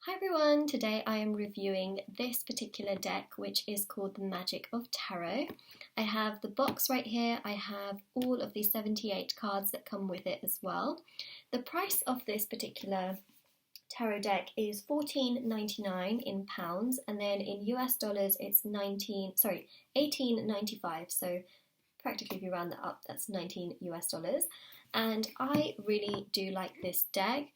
Hi everyone, today I am reviewing this particular deck which is called the Magic of Tarot. I have the box right here, I have all of the 78 cards that come with it as well. The price of this particular tarot deck is $14.99 in pounds, and then in US dollars it's $18.95, so practically if you round that up that's 19 US dollars. And I really do like this deck.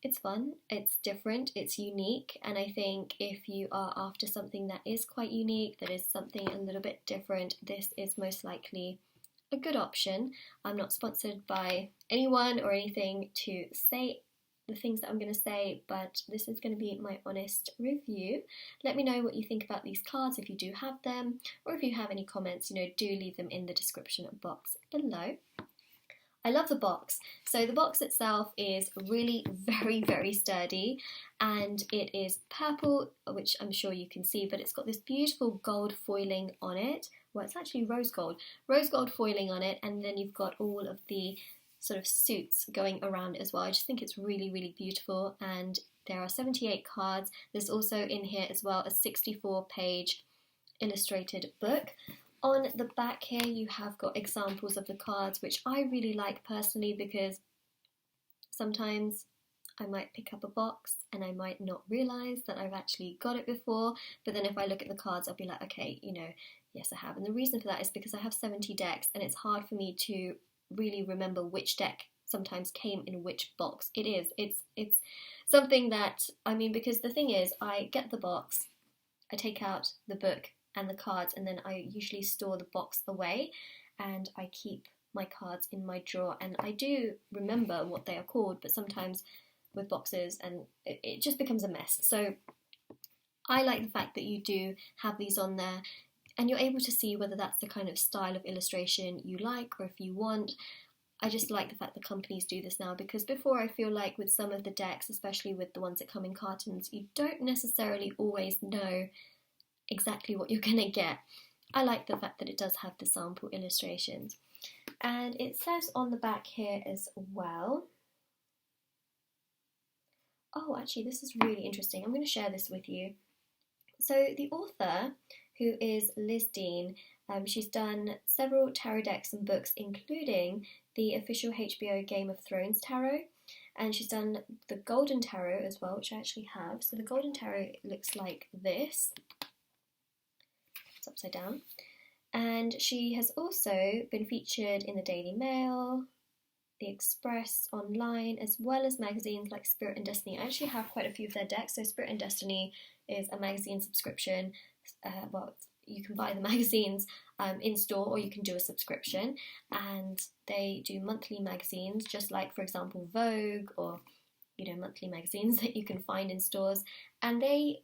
It's fun, it's different, it's unique, and I think if you are after something that is quite unique, that is something a little bit different, this is most likely a good option. I'm not sponsored by anyone or anything to say the things that I'm going to say, but this is going to be my honest review. Let me know what you think about these cards if you do have them, or if you have any comments, do leave them in the description box below. I love the box. So the box itself is really very sturdy, and it is purple, which I'm sure you can see, but it's got this beautiful gold foiling on it. Well, it's actually rose gold foiling on it, and then you've got all of the sort of suits going around as well. I just think it's really beautiful, and there are 78 cards. There's also in here as well a 64-page illustrated book. On the back here you have got examples of the cards, which I really like personally, because sometimes I might pick up a box and I might not realise that I've actually got it before, but then if I look at the cards I'll be like, okay, yes I have. And the reason for that is because I have 70 decks and it's hard for me to really remember which deck sometimes came in which box. It's something that, because the thing is, I get the box, I take out the book and the cards, and then I usually store the box away and I keep my cards in my drawer, and I do remember what they are called, but sometimes with boxes and it just becomes a mess. So I like the fact that you do have these on there and you're able to see whether that's the kind of style of illustration you like or if you want. I just like the fact that companies do this now, because before I feel like with some of the decks, especially with the ones that come in cartons, you don't necessarily always know exactly what you're gonna get. I like the fact that it does have the sample illustrations, and it says on the back here as well. Oh, actually this is really interesting. I'm going to share this with you. So the author, who is Liz Dean, she's done several tarot decks and books, including the official HBO Game of Thrones tarot, and she's done the Golden Tarot as well, which I actually have. So the Golden Tarot looks like this. Upside down, and she has also been featured in the Daily Mail, the Express, online, as well as magazines like Spirit and Destiny. I actually have quite a few of their decks. So Spirit and Destiny is a magazine subscription. Well, you can buy the magazines in store, or you can do a subscription, and they do monthly magazines, just like, for example, Vogue, or monthly magazines that you can find in stores, and they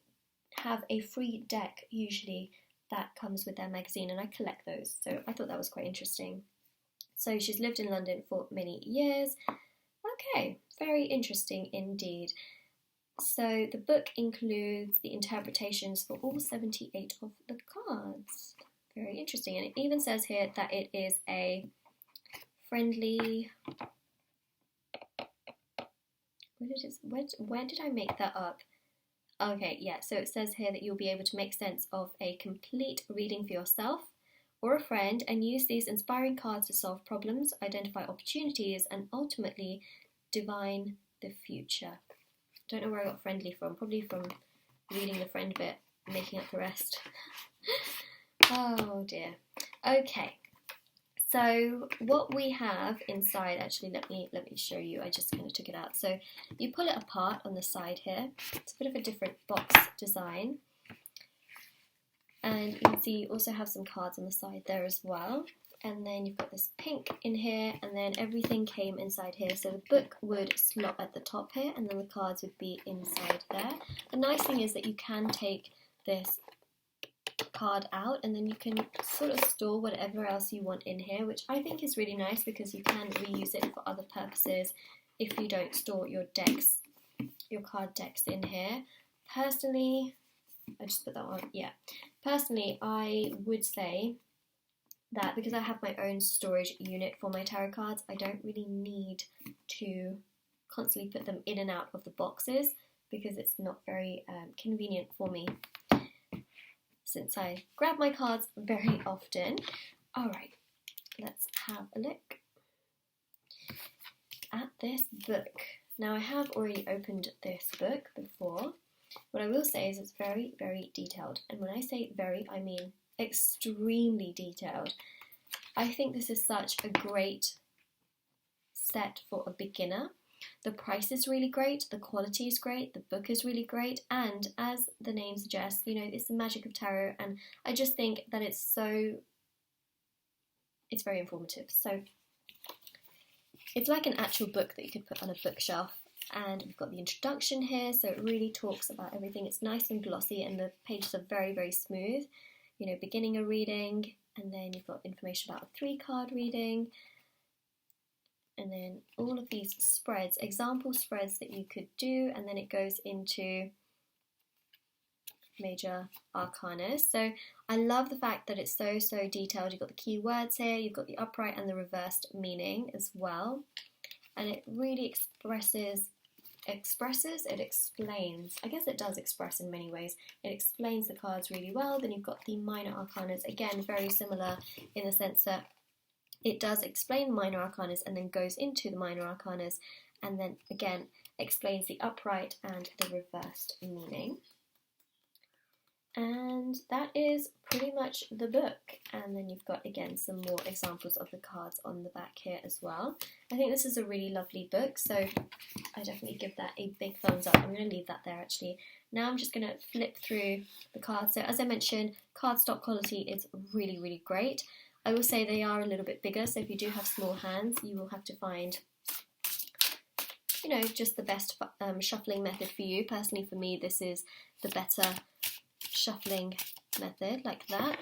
have a free deck usually that comes with their magazine, and I collect those, so I thought that was quite interesting. So she's lived in London for many years. Okay, very interesting indeed. So the book includes the interpretations for all 78 of the cards. Very interesting, and it even says here that it is a friendly... Where did I make that up? Okay, yeah, so it says here that you'll be able to make sense of a complete reading for yourself or a friend, and use these inspiring cards to solve problems, identify opportunities, and ultimately divine the future. Don't know where I got friendly from, probably from reading the friend bit, making up the rest. Oh dear. Okay, so what we have inside, actually let me show you, I just kind of took it out. So you pull it apart on the side here. It's a bit of a different box design, and you can see you also have some cards on the side there as well, and then you've got this pink in here, and then everything came inside here. So the book would slot at the top here, and then the cards would be inside there. The nice thing is that you can take this card out, and then you can sort of store whatever else you want in here, which I think is really nice, because you can reuse it for other purposes if you don't store your card decks in here. Personally, I just put that on, yeah. Personally, I would say that because I have my own storage unit for my tarot cards, I don't really need to constantly put them in and out of the boxes because it's not very convenient for me since I grab my cards very often. Alright, let's have a look at this book. Now I have already opened this book before. What I will say is it's very, very detailed. And when I say very, I mean extremely detailed. I think this is such a great set for a beginner. The price is really great, the quality is great, the book is really great, and as the name suggests, you know, it's the magic of tarot, and I just think that it's very informative. So it's like an actual book that you could put on a bookshelf, and we've got the introduction here, so it really talks about everything. It's nice and glossy, and the pages are very, very smooth. You know, beginning a reading, and then you've got information about a 3-card reading, and then all of these spreads, example spreads that you could do, and then it goes into major arcana. So I love the fact that it's so detailed. You've got the key words here, you've got the upright and the reversed meaning as well, and it really explains, I guess it does express in many ways. It explains the cards really well. Then you've got the minor arcanas, again very similar in the sense that it does explain the minor arcanas and then goes into the minor arcanas, and then again explains the upright and the reversed meaning. And that is pretty much the book. And then you've got again some more examples of the cards on the back here as well. I think this is a really lovely book, so I definitely give that a big thumbs up. I'm going to leave that there actually. Now I'm just going to flip through the cards. So as I mentioned, cardstock quality is really, really great. I will say they are a little bit bigger, so if you do have small hands, you will have to find, you know, just the best shuffling method for you. Personally, for me, this is the better shuffling method, like that.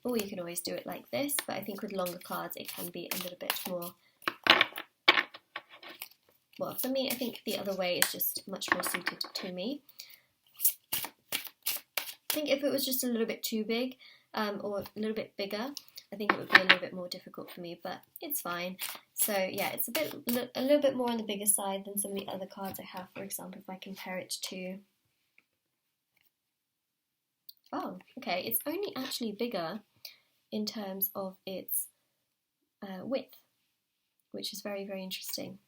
Or you can always do it like this, but I think with longer cards, it can be a little bit more, well, for me, I think the other way is just much more suited to me. I think if it was just a little bit too big, or a little bit bigger, I think it would be a little bit more difficult for me, but it's fine. So yeah, it's a little bit more on the bigger side than some of the other cards I have. For example, if I compare it to, oh, okay, it's only actually bigger in terms of its width, which is very, very interesting.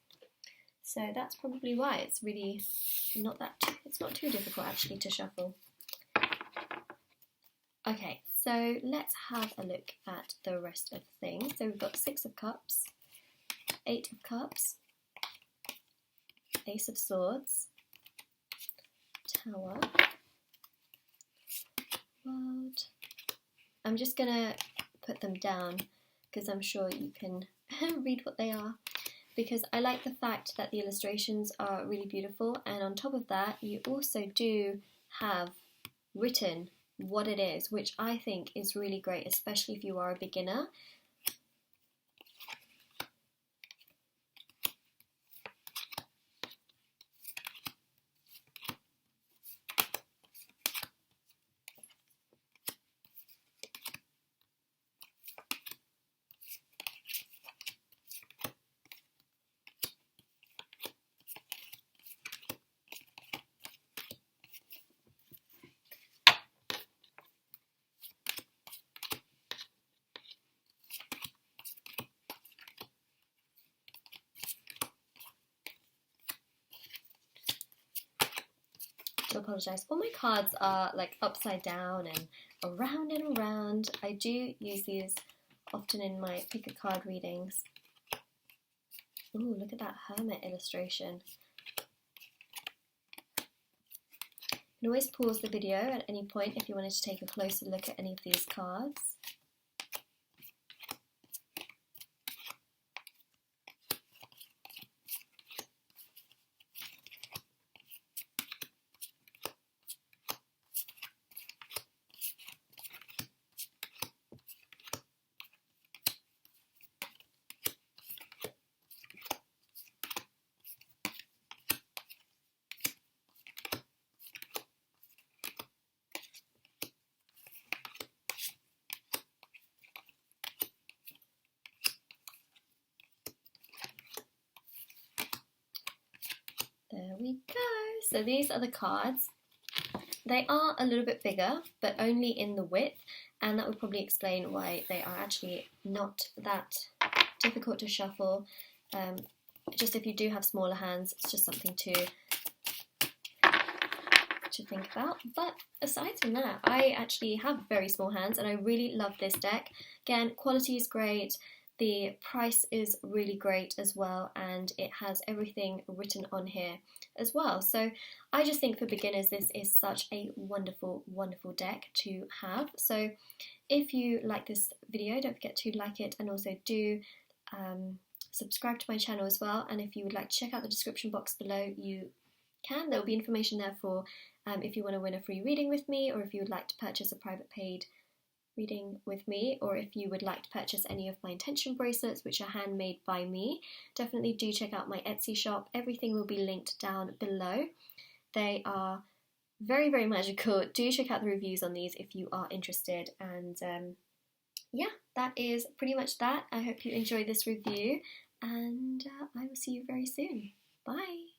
So that's probably why it's really it's not too difficult actually to shuffle. Okay, so let's have a look at the rest of things. So we've got 6 of Cups, 8 of Cups, Ace of Swords, Tower, World. I'm just going to put them down because I'm sure you can read what they are, because I like the fact that the illustrations are really beautiful, and on top of that you also do have written what it is, which I think is really great, especially if you are a beginner. I apologise. All my cards are like upside down and around and around. I do use these often in my pick a card readings. Ooh, look at that hermit illustration. You can always pause the video at any point if you wanted to take a closer look at any of these cards. There we go. So these are the cards. They are a little bit bigger, but only in the width, and that would probably explain why they are actually not that difficult to shuffle. Just if you do have smaller hands, it's just something to think about. But aside from that, I actually have very small hands and I really love this deck. Again, quality is great, the price is really great as well, and it has everything written on here as well. So I just think for beginners this is such a wonderful, wonderful deck to have. So if you like this video, don't forget to like it, and also do subscribe to my channel as well. And if you would like to check out the description box below, you can. There will be information there for if you want to win a free reading with me, or if you would like to purchase a private paid reading with me, or if you would like to purchase any of my intention bracelets, which are handmade by me. Definitely do check out my Etsy shop. Everything will be linked down below. They are very, very magical. Do check out the reviews on these if you are interested. And yeah, that is pretty much that. I hope you enjoyed this review, and I will see you very soon. Bye!